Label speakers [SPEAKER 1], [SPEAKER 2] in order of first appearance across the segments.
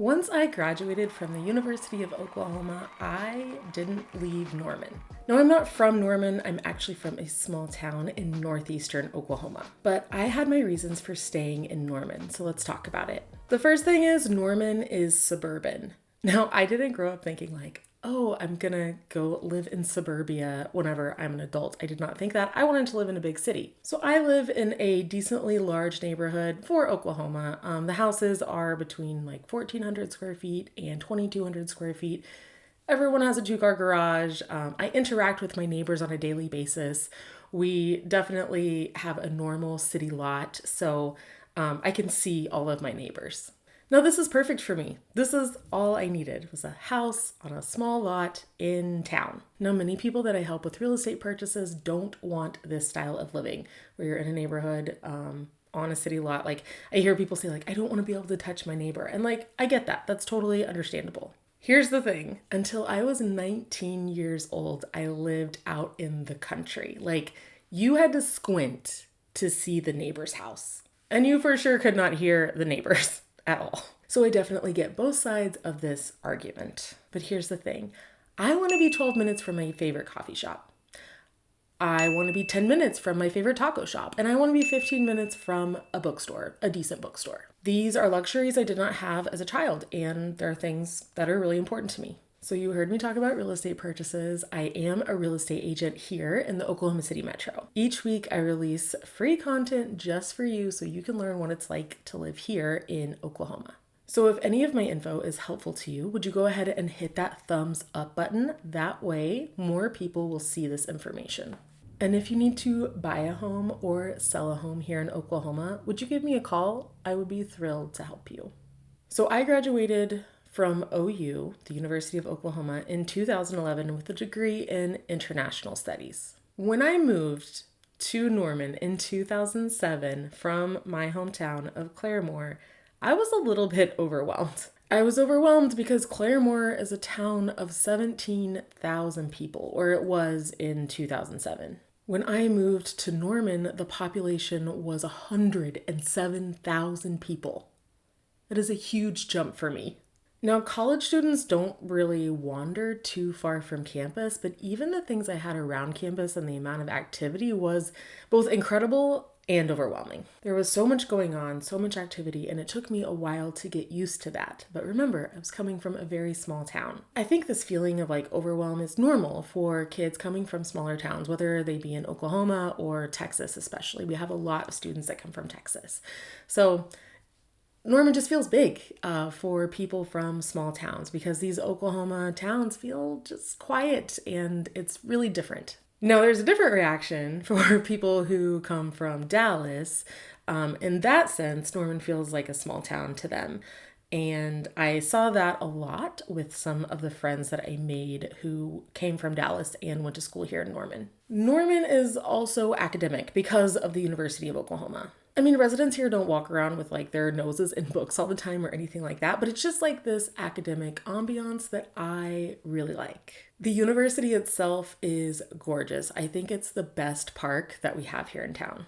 [SPEAKER 1] Once I graduated from the University of Oklahoma, I didn't leave Norman. No, I'm not from Norman. I'm actually from a small town in northeastern Oklahoma. But I had my reasons for staying in Norman, so let's talk about it. The first thing is Norman is suburban. Now, I didn't grow up thinking like, oh, I'm gonna go live in suburbia whenever I'm an adult. I did not think that. I wanted to live in a big city. So I live in a decently large neighborhood for Oklahoma. The houses are between like 1,400 square feet and 2,200 square feet. Everyone has a 2-car garage. I interact with my neighbors on a daily basis. We definitely have a normal city lot, so I can see all of my neighbors. Now, this is perfect for me. This is all I needed, was a house on a small lot in town. Now, many people that I help with real estate purchases don't want this style of living, where you're in a neighborhood on a city lot. Like, I hear people say, like, I don't want to be able to touch my neighbor. And like, I get that. That's totally understandable. Here's the thing. Until I was 19 years old, I lived out in the country. Like, you had to squint to see the neighbor's house. And you for sure could not hear the neighbors at all. So I definitely get both sides of this argument. But here's the thing. I want to be 12 minutes from my favorite coffee shop. I want to be 10 minutes from my favorite taco shop. And I want to be 15 minutes from a bookstore, a decent bookstore. These are luxuries I did not have as a child, and there are things that are really important to me. So you heard me talk about real estate purchases. I am a real estate agent here in the Oklahoma City Metro. Each week I release free content just for you so you can learn what it's like to live here in Oklahoma. So if any of my info is helpful to you, would you go ahead and hit that thumbs up button? That way more people will see this information. And if you need to buy a home or sell a home here in Oklahoma, would you give me a call? I would be thrilled to help you. So I graduated from OU, the University of Oklahoma, in 2011 with a degree in international studies. When I moved to Norman in 2007 from my hometown of Claremore, I was a little bit overwhelmed. I was overwhelmed because Claremore is a town of 17,000 people, or it was in 2007. When I moved to Norman, the population was 107,000 people. That is a huge jump for me. Now, college students don't really wander too far from campus, but even the things I had around campus and the amount of activity was both incredible and overwhelming. There was so much going on, so much activity, and it took me a while to get used to that. But remember, I was coming from a very small town. I think this feeling of like overwhelm is normal for kids coming from smaller towns, whether they be in Oklahoma or Texas especially. We have a lot of students that come from Texas. So Norman just feels big for people from small towns because these Oklahoma towns feel just quiet and it's really different. Now, there's a different reaction for people who come from Dallas. In that sense, Norman feels like a small town to them. And I saw that a lot with some of the friends that I made who came from Dallas and went to school here in Norman. Norman is also academic because of the University of Oklahoma. I mean, residents here don't walk around with like their noses in books all the time or anything like that, but it's just like this academic ambiance that I really like. The university itself is gorgeous. I think it's the best park that we have here in town.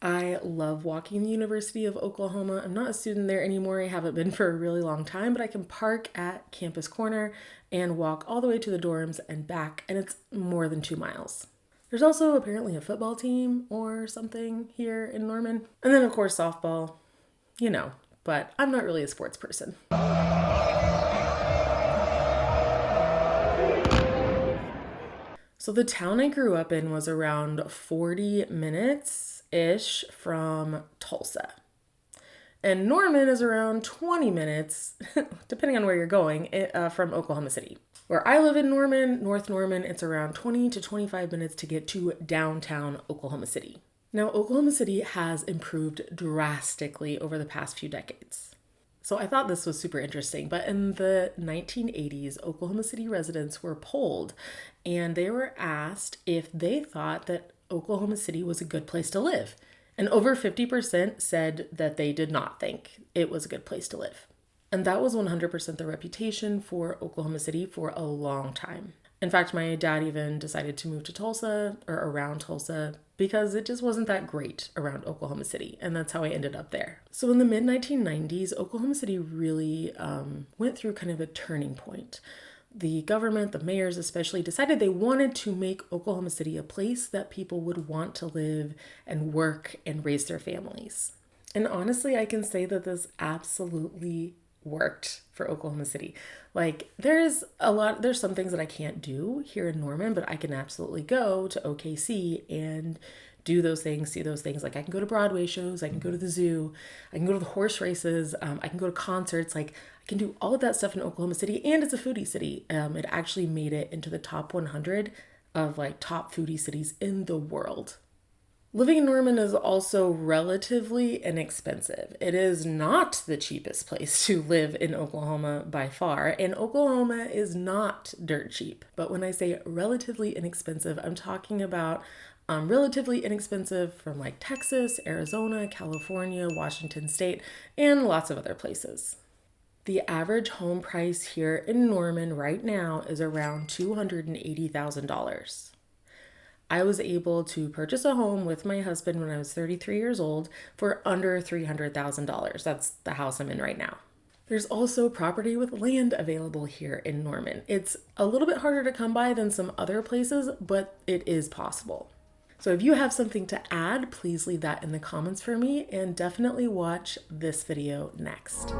[SPEAKER 1] I love walking the University of Oklahoma. I'm not a student there anymore. I haven't been for a really long time, but I can park at Campus Corner and walk all the way to the dorms and back, and it's more than 2 miles. There's also apparently a football team or something here in Norman. And then, of course, softball, but I'm not really a sports person. So the town I grew up in was around 40 minutes-ish from Tulsa. And Norman is around 20 minutes, depending on where you're going, from Oklahoma City. Where I live in Norman, North Norman, it's around 20 to 25 minutes to get to downtown Oklahoma City. Now, Oklahoma City has improved drastically over the past few decades. So I thought this was super interesting, but in the 1980s, Oklahoma City residents were polled and they were asked if they thought that Oklahoma City was a good place to live. And over 50% said that they did not think it was a good place to live. And that was 100% the reputation for Oklahoma City for a long time. In fact, my dad even decided to move to Tulsa or around Tulsa because it just wasn't that great around Oklahoma City. And that's how I ended up there. So in the mid 1990s, Oklahoma City really went through kind of a turning point. The government, the mayors especially, decided they wanted to make Oklahoma City a place that people would want to live and work and raise their families. And honestly, I can say that this absolutely worked for Oklahoma City. Like there's some things that I can't do here in Norman, but I can absolutely go to OKC and do those things, see those things. Like I can go to Broadway shows, I can go to the zoo, I can go to the horse races, I can go to concerts. Like I can do all of that stuff in Oklahoma City, and it's a foodie city. It actually made it into the top 100 of like top foodie cities in the world. Living in Norman is also relatively inexpensive. It is not the cheapest place to live in Oklahoma by far, and Oklahoma is not dirt cheap. But when I say relatively inexpensive, I'm talking about relatively inexpensive from like Texas, Arizona, California, Washington State, and lots of other places. The average home price here in Norman right now is around $280,000. I was able to purchase a home with my husband when I was 33 years old for under $300,000. That's the house I'm in right now. There's also property with land available here in Norman. It's a little bit harder to come by than some other places, but it is possible. So if you have something to add, please leave that in the comments for me, and definitely watch this video next.